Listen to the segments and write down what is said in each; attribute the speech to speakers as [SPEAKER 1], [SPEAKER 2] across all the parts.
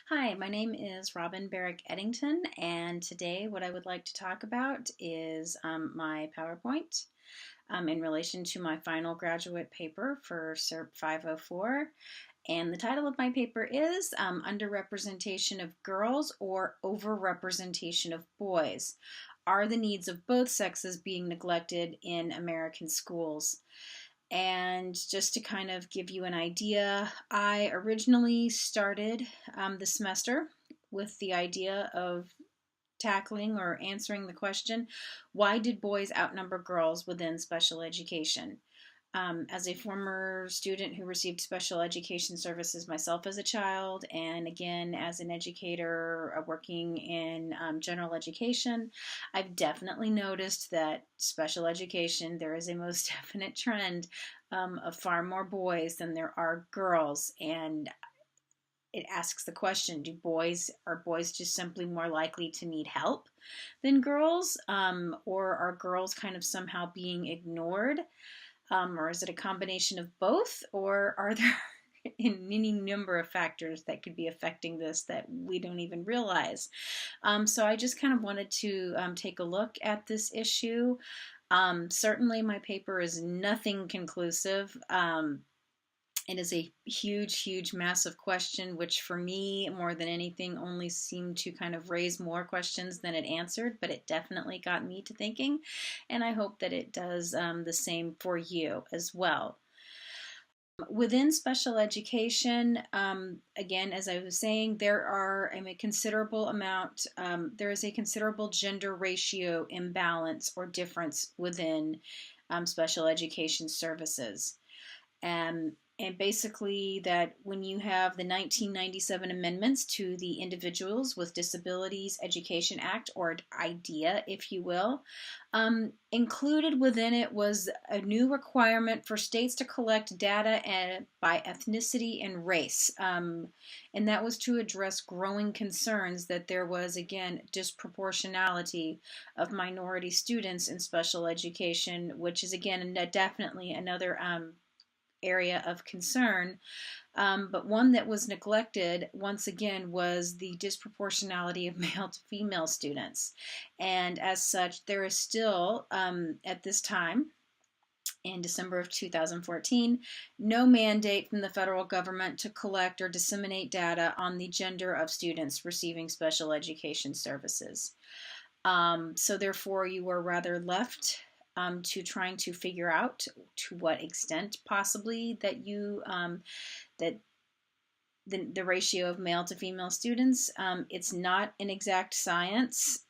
[SPEAKER 1] Hi, my name is Robin Barrick Eddington, and today what I would like to talk about is my PowerPoint in relation to my final graduate paper for SERP504. And the title of my paper is Underrepresentation of Girls or Overrepresentation of Boys. Are the needs of both sexes being neglected in American schools? And just to kind of give you an idea, I originally started the semester with the idea of tackling or answering the question, why did boys outnumber girls within special education? As a former student who received special education services myself as a child, and again as an educator working in general education, I've definitely noticed that special education, there is a most definite trend of far more boys than there are girls. And it asks the question, are boys just simply more likely to need help than girls? Or are girls kind of somehow being ignored? Or is it a combination of both? Or are there any number of factors that could be affecting this that we don't even realize? So I just kind of wanted to take a look at this issue. Certainly my paper is nothing conclusive. It is a huge, massive question, which for me, more than anything, only seemed to kind of raise more questions than it answered, but it definitely got me to thinking, and I hope that it does the same for you as well. Within special education, again, as I was saying, there is a considerable gender ratio imbalance or difference within special education services. And basically that when you have the 1997 amendments to the Individuals with Disabilities Education Act, or IDEA, if you will, included within it was a new requirement for states to collect data by ethnicity and race. And that was to address growing concerns that there was, again, disproportionality of minority students in special education, which is, again, definitely another area of concern, but one that was neglected once again was the disproportionality of male to female students. And as such, there is still, at this time, in December of 2014, no mandate from the federal government to collect or disseminate data on the gender of students receiving special education services. So therefore, you were rather left to trying to figure out to what extent possibly that that the ratio of male to female students, it's not an exact science,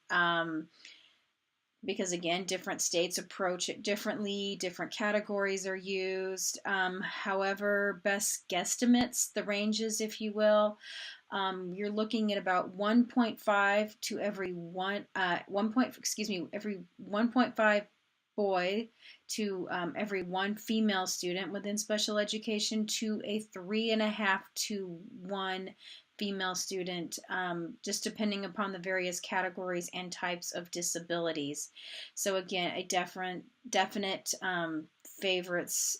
[SPEAKER 1] because again, different states approach it differently, different categories are used. However, best guesstimates, the ranges, if you will, you're looking at about 1.5 to every every 1.5 boy to every one female student within special education, to a 3.5 to 1 female student, just depending upon the various categories and types of disabilities. So again, a definite favoreness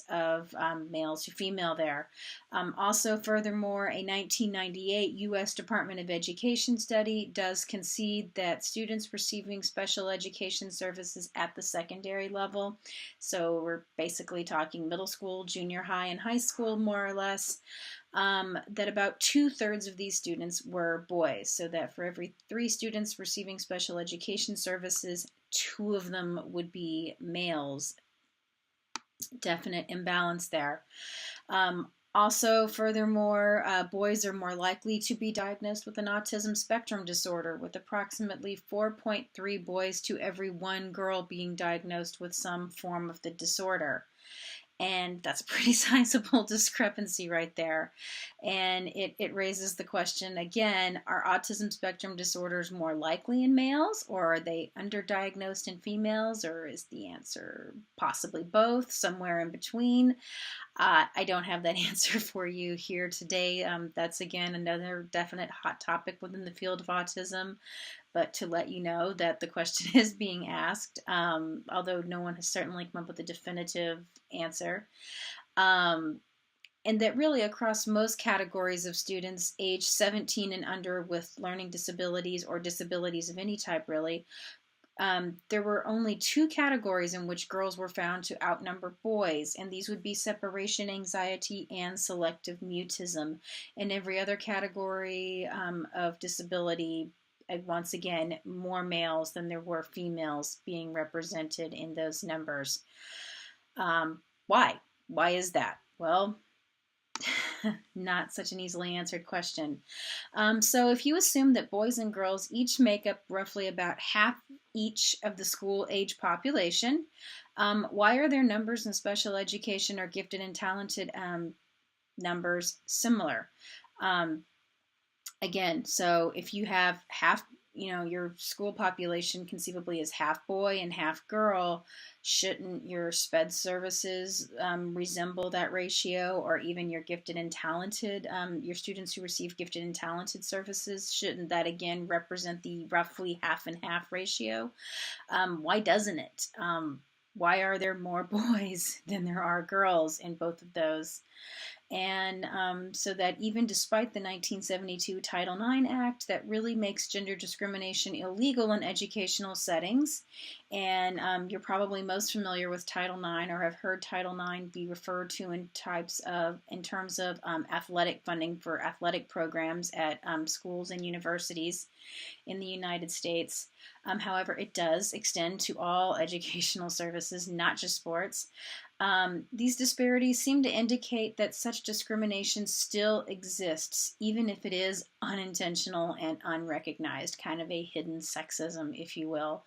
[SPEAKER 1] of male to female there. Also, furthermore, a 1998 U.S. Department of Education study does concede that students receiving special education services at the secondary level, so we're basically talking middle school, junior high, and high school more or less, that about 2/3 of these students were boys, so that for every 3 students receiving special education services, 2 of them would be males. Definite imbalance there. Also, furthermore, boys are more likely to be diagnosed with an autism spectrum disorder, with approximately 4.3 boys to every 1 girl being diagnosed with some form of the disorder. And that's a pretty sizable discrepancy right there. And it raises the question again, are autism spectrum disorders more likely in males, or are they underdiagnosed in females, or is the answer possibly both, somewhere in between? I don't have that answer for you here today. That's again another definite hot topic within the field of autism, but to let you know that the question is being asked, although no one has certainly come up with a definitive answer. and that really across most categories of students age 17 and under with learning disabilities or disabilities of any type really, there were only two categories in which girls were found to outnumber boys, and these would be separation anxiety and selective mutism. In every other category of disability, once again, more males than there were females being represented in those numbers. Why? Why is that? Well, not such an easily answered question. So if you assume that boys and girls each make up roughly about half each of the school age population, why are their numbers in special education or gifted and talented numbers similar? Again, so if you have half, your school population conceivably is half boy and half girl, shouldn't your SPED services resemble that ratio, or even your gifted and talented, your students who receive gifted and talented services, shouldn't that again represent the roughly half and half ratio? Why doesn't it? Why are there more boys than there are girls in both of those? And so that even despite the 1972 Title IX Act that really makes gender discrimination illegal in educational settings, and you're probably most familiar with Title IX or have heard Title IX be referred to in terms of athletic funding for athletic programs at schools and universities in the United States. However, it does extend to all educational services, not just sports. These disparities seem to indicate that such discrimination still exists, even if it is unintentional and unrecognized, kind of a hidden sexism, if you will.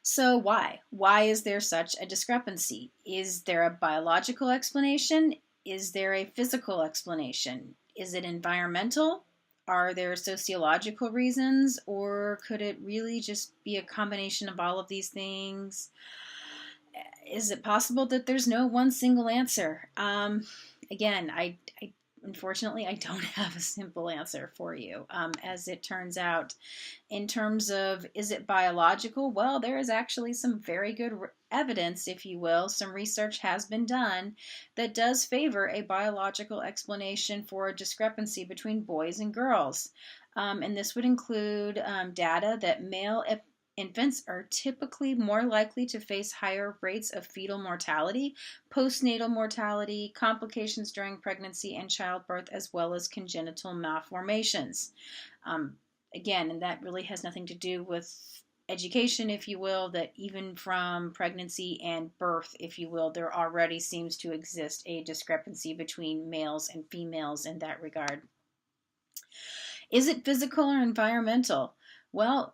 [SPEAKER 1] So why? Why is there such a discrepancy? Is there a biological explanation? Is there a physical explanation? Is it environmental? Are there sociological reasons? Or could it really just be a combination of all of these things? Is it possible that there's no one single answer? Again, unfortunately, I don't have a simple answer for you, as it turns out. In terms of, is it biological? Well, there is actually some very good evidence, if you will. Some research has been done that does favor a biological explanation for a discrepancy between boys and girls. And this would include data that male infants are typically more likely to face higher rates of fetal mortality, postnatal mortality, complications during pregnancy and childbirth, as well as congenital malformations. Again, and that really has nothing to do with education, if you will, that even from pregnancy and birth, if you will, there already seems to exist a discrepancy between males and females in that regard. Is it physical or environmental? Well,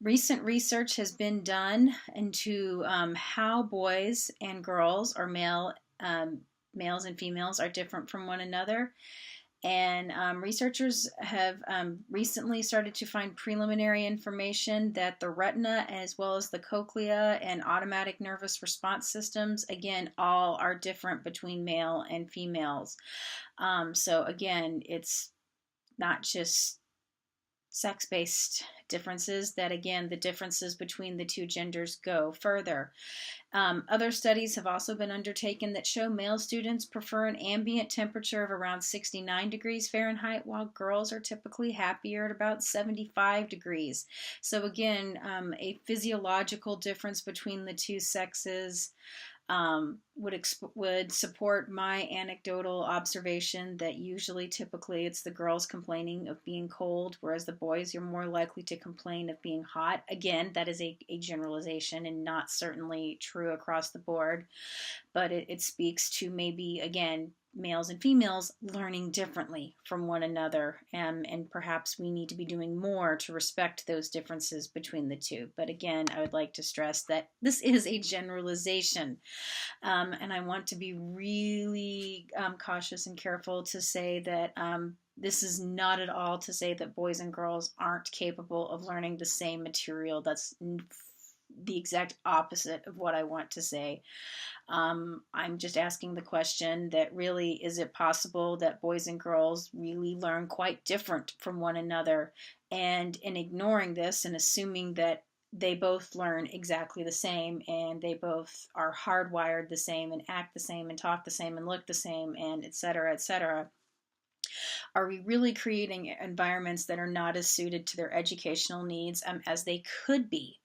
[SPEAKER 1] recent research has been done into how boys and girls, or males and females, are different from one another. And researchers have recently started to find preliminary information that the retina, as well as the cochlea and automatic nervous response systems, again, all are different between male and females. So again, it's not just sex-based differences, that again, the differences between the two genders go further. Other studies have also been undertaken that show male students prefer an ambient temperature of around 69 degrees Fahrenheit, while girls are typically happier at about 75 degrees. So again, a physiological difference between the two sexes would support my anecdotal observation that usually, typically, it's the girls complaining of being cold, whereas the boys are more likely to complain of being hot. Again, that is a generalization and not certainly true across the board, but it speaks to maybe, again, males and females learning differently from one another, and perhaps we need to be doing more to respect those differences between the two. But again, I would like to stress that this is a generalization, and I want to be really cautious and careful to say that this is not at all to say that boys and girls aren't capable of learning the same material. That's the exact opposite of what I want to say. I'm just asking the question that really, is it possible that boys and girls really learn quite different from one another? And in ignoring this and assuming that they both learn exactly the same, and they both are hardwired the same and act the same and talk the same and look the same, and et cetera, et cetera? Are we really creating environments that are not as suited to their educational needs as they could be?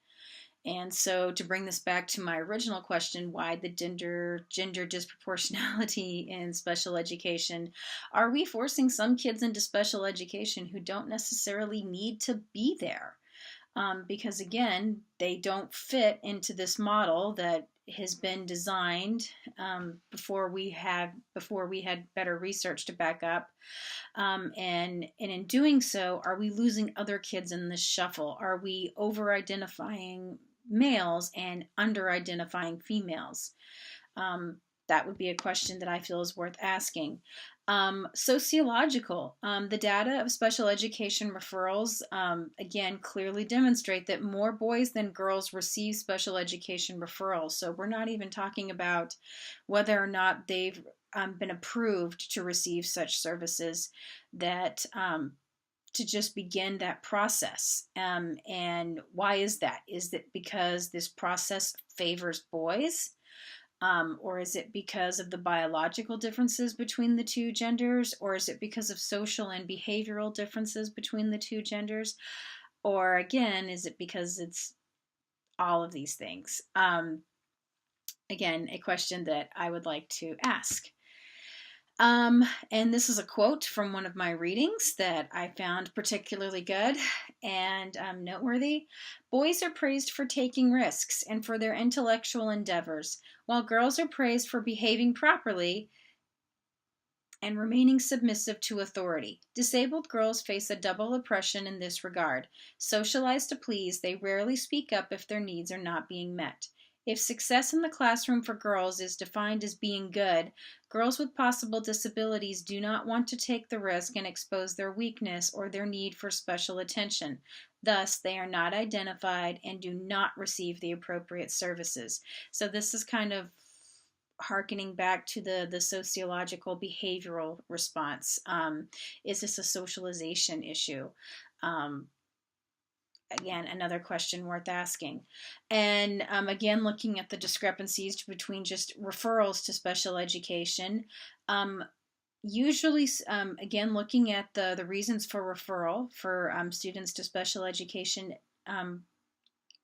[SPEAKER 1] And so, to bring this back to my original question, why the gender disproportionality in special education? Are we forcing some kids into special education who don't necessarily need to be there? Because again, they don't fit into this model that has been designed before we had better research to back up. And in doing so, are we losing other kids in this shuffle? Are we over-identifying males and under-identifying females? That would be a question that I feel is worth asking. Sociological. The data of special education referrals, again, clearly demonstrate that more boys than girls receive special education referrals. So we're not even talking about whether or not they've been approved to receive such services, that to just begin that process. And why is that? Is it because this process favors boys? Or is it because of the biological differences between the two genders? Or is it because of social and behavioral differences between the two genders? Or again, is it because it's all of these things? Again, a question that I would like to ask. And this is a quote from one of my readings that I found particularly good and noteworthy. Boys are praised for taking risks and for their intellectual endeavors, while girls are praised for behaving properly and remaining submissive to authority. Disabled girls face a double oppression in this regard. Socialized to please, they rarely speak up if their needs are not being met. If success in the classroom for girls is defined as being good, girls with possible disabilities do not want to take the risk and expose their weakness or their need for special attention. Thus, they are not identified and do not receive the appropriate services. So this is kind of hearkening back to the sociological behavioral response. Is this a socialization issue? Again, another question worth asking. And again, looking at the discrepancies between just referrals to special education, usually, again, looking at the reasons for referral for students to special education,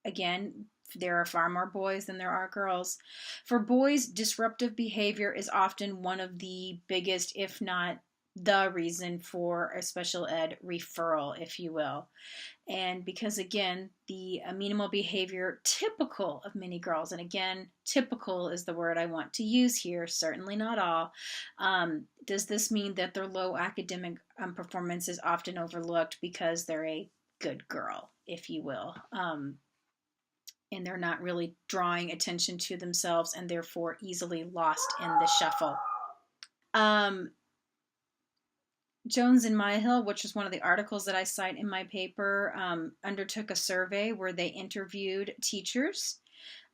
[SPEAKER 1] again, there are far more boys than there are girls. For boys, disruptive behavior is often one of the biggest, if not the reason for a special ed referral, if you will. And because, again, the amenable behavior typical of many girls, and again, typical is the word I want to use here, certainly not all, does this mean that their low academic performance is often overlooked because they're a good girl, if you will? And they're not really drawing attention to themselves and therefore easily lost in the shuffle. Jones and Myhill, which is one of the articles that I cite in my paper, undertook a survey where they interviewed teachers,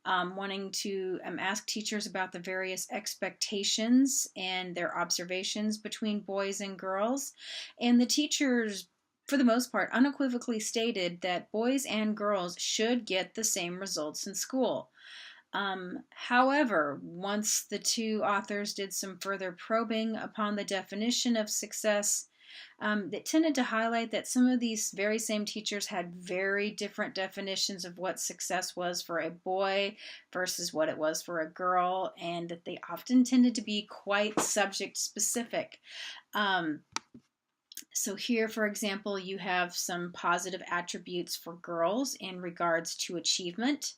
[SPEAKER 1] wanting to ask teachers about the various expectations and their observations between boys and girls. And the teachers, for the most part, unequivocally stated that boys and girls should get the same results in school. However, once the two authors did some further probing upon the definition of success, it tended to highlight that some of these very same teachers had very different definitions of what success was for a boy versus what it was for a girl, and that they often tended to be quite subject specific. So here, for example, you have some positive attributes for girls in regards to achievement.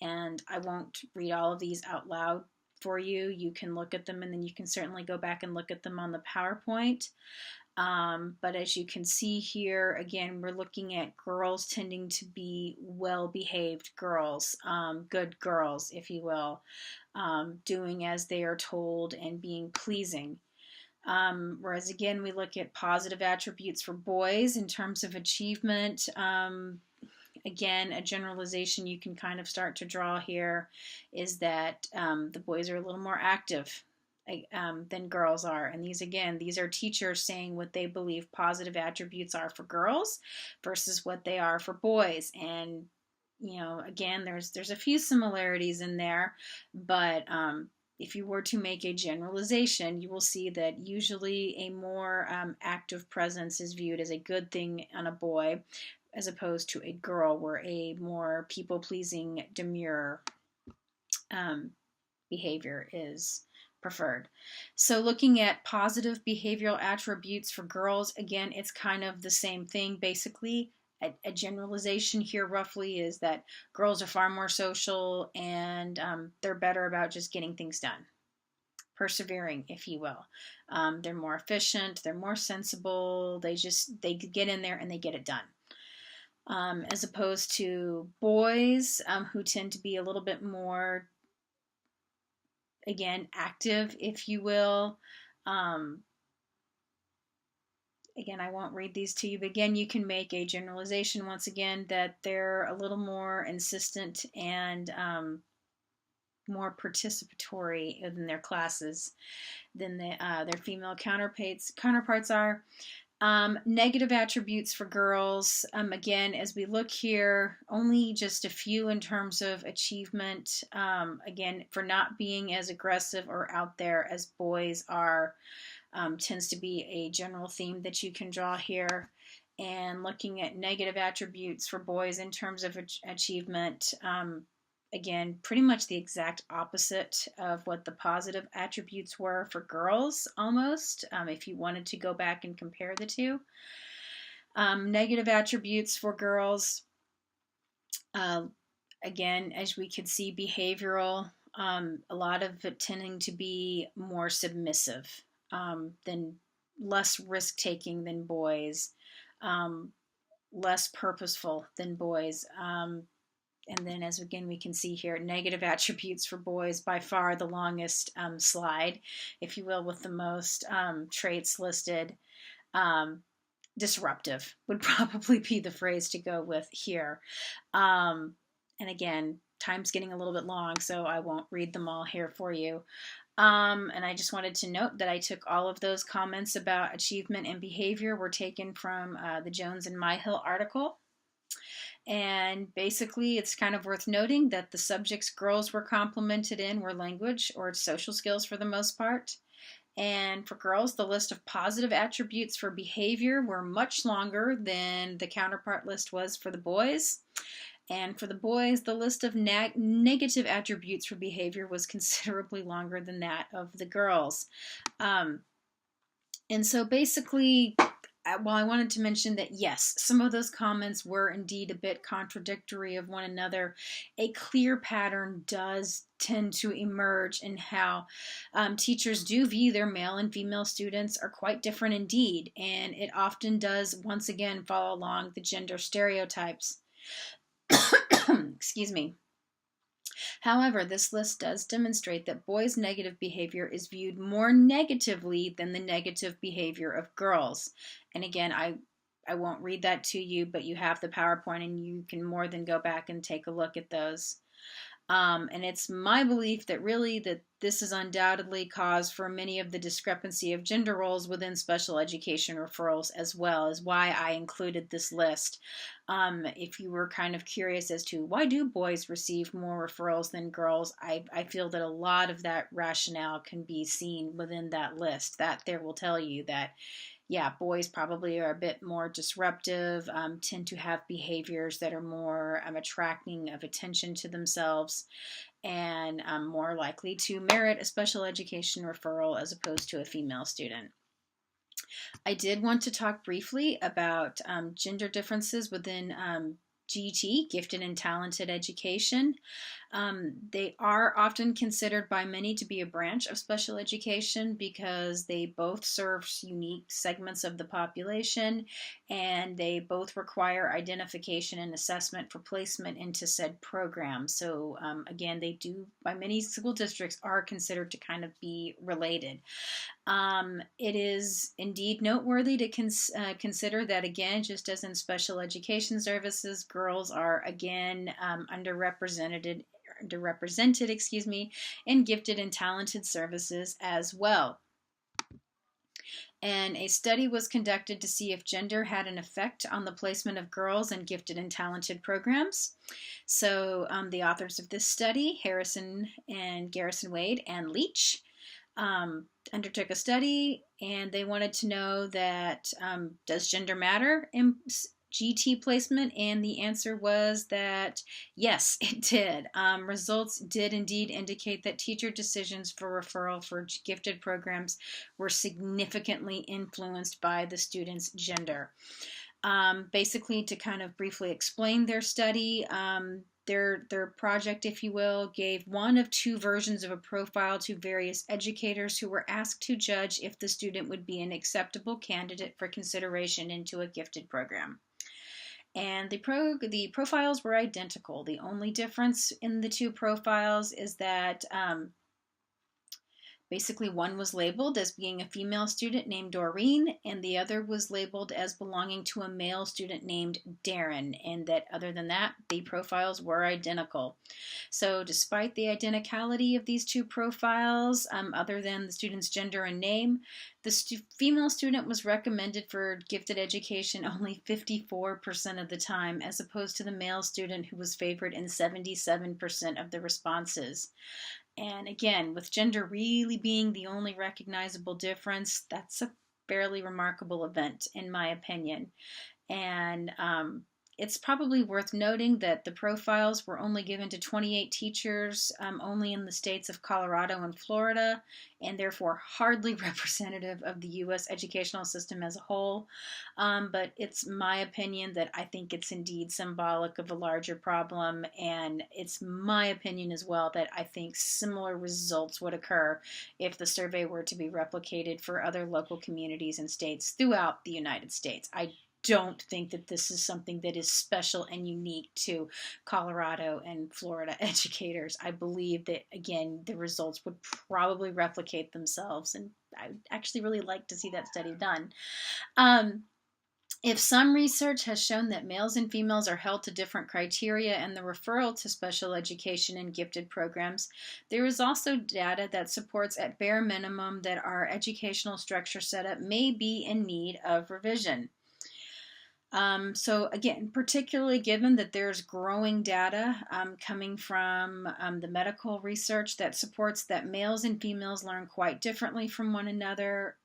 [SPEAKER 1] And I won't read all of these out loud for you. You can look at them, and then you can certainly go back and look at them on the PowerPoint. But as you can see here, again, we're looking at girls tending to be well-behaved girls, good girls, if you will, doing as they are told and being pleasing. Whereas again, we look at positive attributes for boys in terms of achievement. Again, a generalization you can kind of start to draw here is that the boys are a little more active than girls are. And these are teachers saying what they believe positive attributes are for girls versus what they are for boys. And again, there's a few similarities in there, but if you were to make a generalization, you will see that usually a more active presence is viewed as a good thing on a boy, as opposed to a girl, where a more people-pleasing, demure behavior is preferred. So looking at positive behavioral attributes for girls, again, it's kind of the same thing. Basically, a generalization here roughly is that girls are far more social, and they're better about just getting things done. Persevering, if you will. They're more efficient, they're more sensible, they get in there and they get it done. As opposed to boys, who tend to be a little bit more, again, active, if you will. Again, I won't read these to you, but again, you can make a generalization once again that they're a little more insistent and more participatory in their classes than their female counterparts are. Negative attributes for girls, again, as we look here, only just a few in terms of achievement. Again, for not being as aggressive or out there as boys are, tends to be a general theme that you can draw here. And looking at negative attributes for boys in terms of achievement, again, pretty much the exact opposite of what the positive attributes were for girls, almost, if you wanted to go back and compare the two. Negative attributes for girls, again, as we could see, behavioral, a lot of it tending to be more submissive, than less risk-taking than boys, less purposeful than boys. And then, as again we can see here, negative attributes for boys, by far the longest slide, if you will, with the most traits listed. Disruptive would probably be the phrase to go with here. And again, time's getting a little bit long, so I won't read them all here for you. And I just wanted to note that I took all of those comments about achievement and behavior were taken from the Jones and Myhill article. And basically, it's kind of worth noting that the subjects girls were complimented in were language or social skills for the most part. And for girls, the list of positive attributes for behavior were much longer than the counterpart list was for the boys. And for the boys, the list of negative attributes for behavior was considerably longer than that of the girls. And so basically, well, I wanted to mention that, yes, some of those comments were indeed a bit contradictory of one another. A clear pattern does tend to emerge in how teachers do view their male and female students are quite different indeed, and it often does, once again, follow along the gender stereotypes. Excuse me. However, this list does demonstrate that boys' negative behavior is viewed more negatively than the negative behavior of girls. And again, I won't read that to you, but you have the PowerPoint and you can more than go back and take a look at those. And it's my belief that really that this is undoubtedly cause for many of the discrepancy of gender roles within special education referrals, as well as why I included this list. If you were kind of curious as to why do boys receive more referrals than girls, I feel that a lot of that rationale can be seen within that list. That there will tell you that, yeah, boys probably are a bit more disruptive, tend to have behaviors that are more attracting of attention to themselves, and more likely to merit a special education referral as opposed to a female student. I did want to talk briefly about gender differences within GT, gifted and talented education. They are often considered by many to be a branch of special education because they both serve unique segments of the population, and they both require identification and assessment for placement into said programs. So again, they do, by many school districts, are considered to kind of be related. It is indeed noteworthy to consider that, again, just as in special education services, girls are again underrepresented, in gifted and talented services as well. And a study was conducted to see if gender had an effect on the placement of girls in gifted and talented programs. So the authors of this study, Harrison and Garrison Wade and Leach, undertook a study, and they wanted to know that does gender matter in GT placement, and the answer was that yes, it did. Results did indeed indicate that teacher decisions for referral for gifted programs were significantly influenced by the student's gender. Basically, to kind of briefly explain their study, their project, if you will, gave one of two versions of a profile to various educators who were asked to judge if the student would be an acceptable candidate for consideration into a gifted program. And the profiles were identical. The only difference in the two profiles is that basically, one was labeled as being a female student named Doreen, and the other was labeled as belonging to a male student named Darren, and that other than that, the profiles were identical. So despite the identicality of these two profiles, other than the student's gender and name, the female student was recommended for gifted education only 54% of the time, as opposed to the male student who was favored in 77% of the responses. And again, with gender really being the only recognizable difference, that's a fairly remarkable event, in my opinion. And it's probably worth noting that the profiles were only given to 28 teachers, only in the states of Colorado and Florida, and therefore hardly representative of the U.S. educational system as a whole. But it's my opinion that I think it's indeed symbolic of a larger problem, and it's my opinion as well that I think similar results would occur if the survey were to be replicated for other local communities and states throughout the United States. I don't think that this is something that is special and unique to Colorado and Florida educators. I believe that, again, the results would probably replicate themselves, and I would actually really like to see that study done. If some research has shown that males and females are held to different criteria in the referral to special education and gifted programs, there is also data that supports at bare minimum that our educational structure setup may be in need of revision. So again, particularly given that there's growing data coming from the medical research that supports that males and females learn quite differently from one another,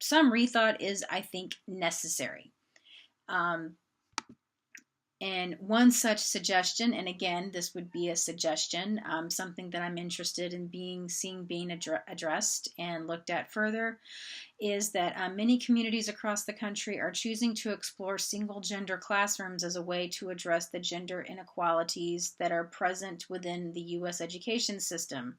[SPEAKER 1] some rethought is, I think, necessary. And one such suggestion, and again, this would be a suggestion, something that I'm interested in seeing being addressed and looked at further, is that many communities across the country are choosing to explore single gender classrooms as a way to address the gender inequalities that are present within the U.S. education system.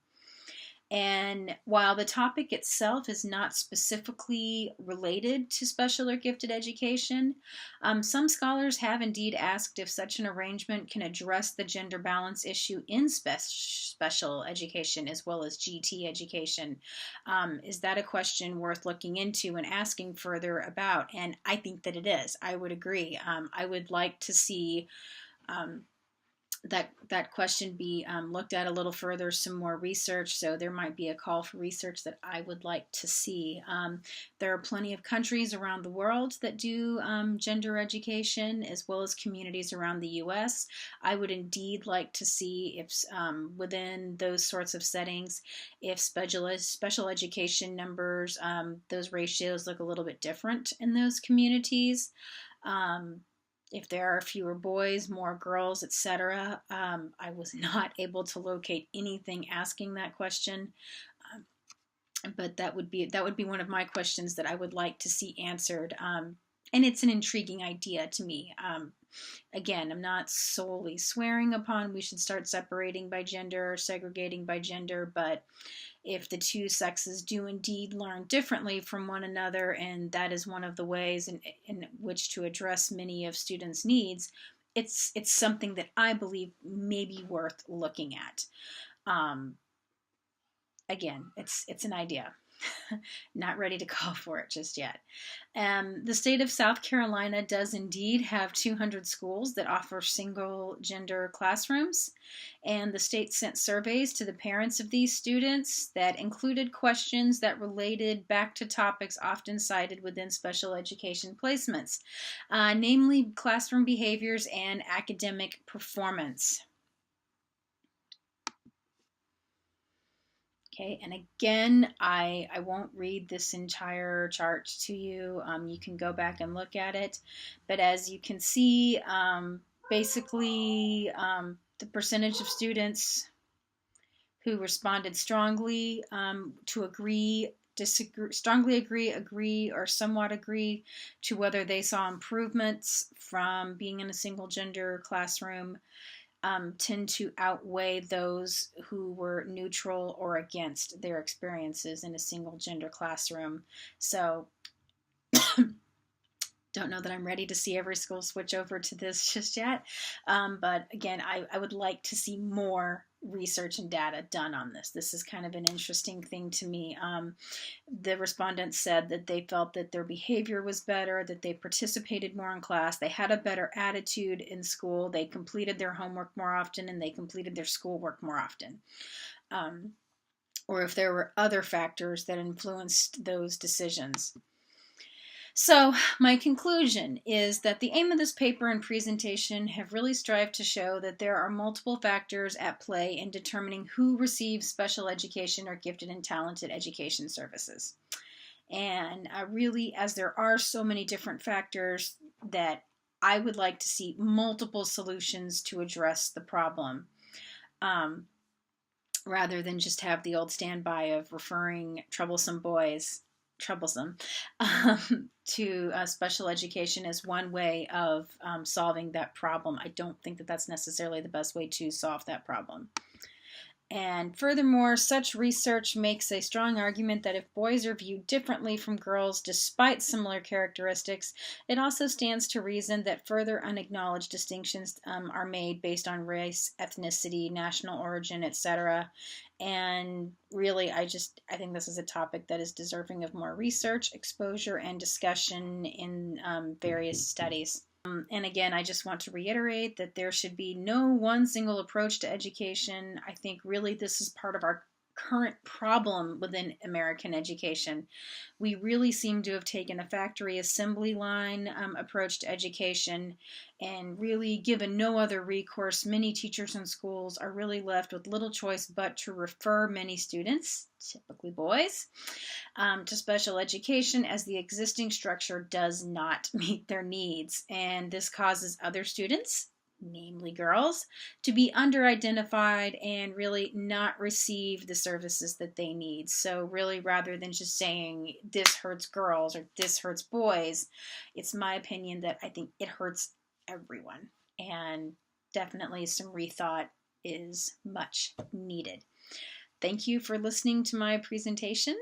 [SPEAKER 1] And while the topic itself is not specifically related to special or gifted education, some scholars have indeed asked if such an arrangement can address the gender balance issue in special education as well as GT education. Is that a question worth looking into and asking further about? And I think that it is. I would agree. I would like to see that question be looked at a little further, some more research. So there might be a call for research that I would like to see. There are plenty of countries around the world that do gender education, as well as communities around the U.S. I would indeed like to see if within those sorts of settings, if special education numbers, those ratios look a little bit different in those communities. If there are fewer boys, more girls, etc. I was not able to locate anything asking that question, but that would be one of my questions that I would like to see answered. And it's an intriguing idea to me. Again, I'm not solely swearing upon we should start separating by gender or segregating by gender, but if the two sexes do indeed learn differently from one another, and that is one of the ways in which to address many of students' needs, it's something that I believe may be worth looking at. Again, it's an idea. Not ready to call for it just yet. The state of South Carolina does indeed have 200 schools that offer single gender classrooms, and the state sent surveys to the parents of these students that included questions that related back to topics often cited within special education placements, namely classroom behaviors and academic performance. Okay, and again, I won't read this entire chart to you. You can go back and look at it. But as you can see, basically the percentage of students who responded strongly to agree, disagree, strongly agree, or somewhat agree to whether they saw improvements from being in a single gender classroom tend to outweigh those who were neutral or against their experiences in a single gender classroom. So don't know that I'm ready to see every school switch over to this just yet. But again, I would like to see more research and data done on this. This is kind of an interesting thing to me. The respondents said that they felt that their behavior was better, that they participated more in class, they had a better attitude in school, they completed their homework more often, and they completed their schoolwork more often. Or if there were other factors that influenced those decisions. So my conclusion is that the aim of this paper and presentation have really strived to show that there are multiple factors at play in determining who receives special education or gifted and talented education services. And really, as there are so many different factors, that I would like to see multiple solutions to address the problem, rather than just have the old standby of referring troublesome boys to special education as one way of solving that problem. I don't think that that's necessarily the best way to solve that problem. And furthermore, such research makes a strong argument that if boys are viewed differently from girls despite similar characteristics, it also stands to reason that further unacknowledged distinctions are made based on race, ethnicity, national origin, etc. And really, I think this is a topic that is deserving of more research, exposure, and discussion in various studies. And again, I just want to reiterate that there should be no one single approach to education. I think really this is part of our current problem within American education. We really seem to have taken a factory assembly line approach to education, and really given no other recourse, many teachers and schools are really left with little choice but to refer many students, typically boys, to special education, as the existing structure does not meet their needs. And this causes other students, namely girls, to be under-identified and really not receive the services that they need. So really, rather than just saying this hurts girls or this hurts boys, it's my opinion that I think it hurts everyone, and definitely some rethought is much needed. Thank you for listening to my presentation.